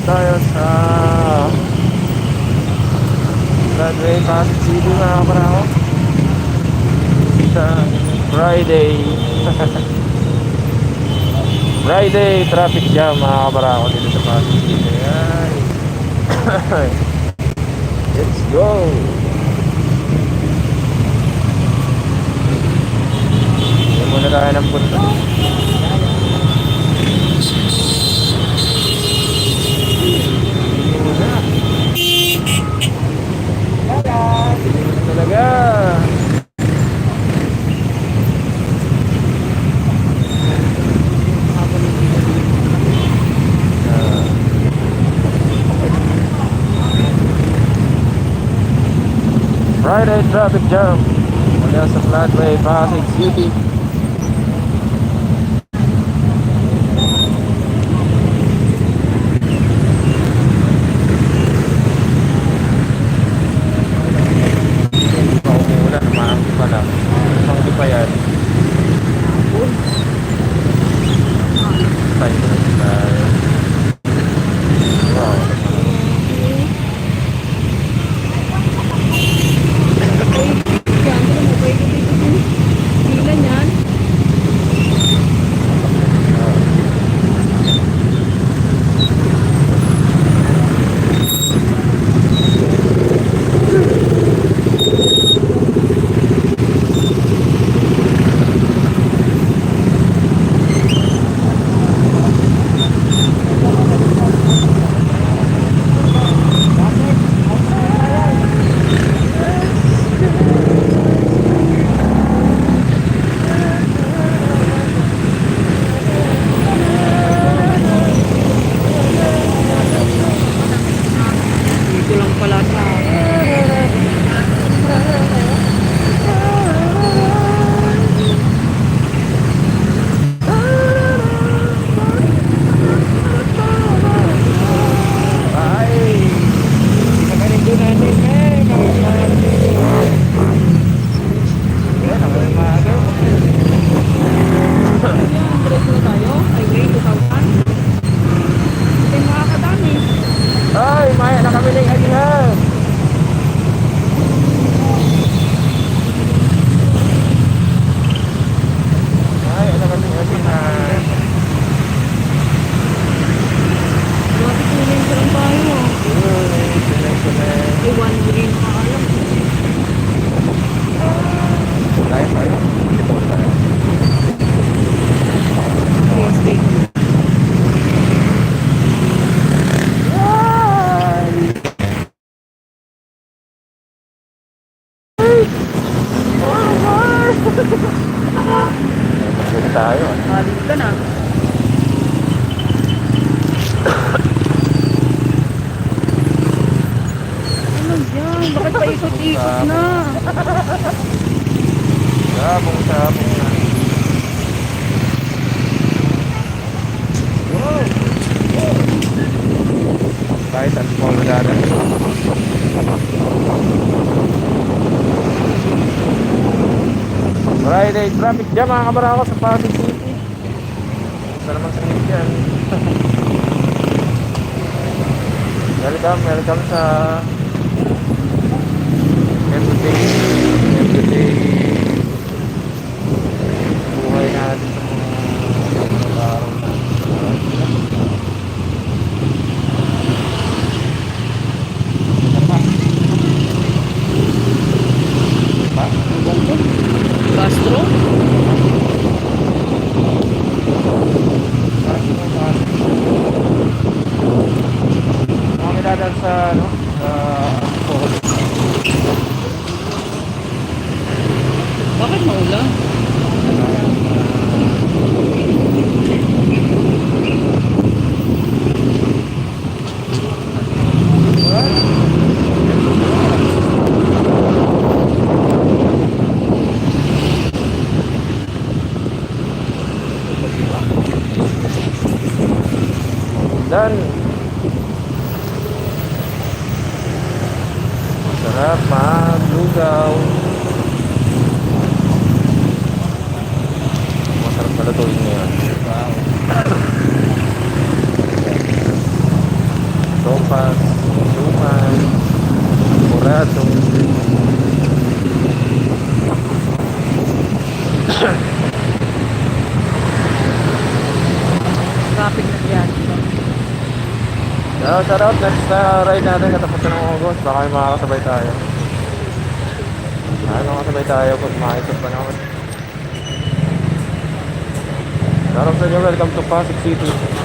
tayo sa Broadway, Pasig City mga kabarako. Isang Friday. Friday traffic jam mga kabarako dito sa Pasig City. Ay. Let's go. Hindi muna tayo ng punta. Talaga. Friday traffic jam mula sa Broadway, Pasig City. Tayo. Malit ka na. Ano yan? Bakit pa ikot-ikot na? Sabong na. Kahit ang small na dada. Friday traffic jam mga kabarako sa Pasig City. Isa naman sa yan. Welcome sa everyday buhay natin sa mga araw na. Castro? Mga dadaan sa Bakit maulan? Dan sarap maglugaw. Masarap pala tuwing ngayon. Wow. Carpas, Luman, Murado. Traffic na yan. Shout out, next ride natin katapusan ng August. Baka may makakasabay tayo. Makakasabay tayo kung makikot pa naman. Shout out sa inyo, welcome to Pasig City.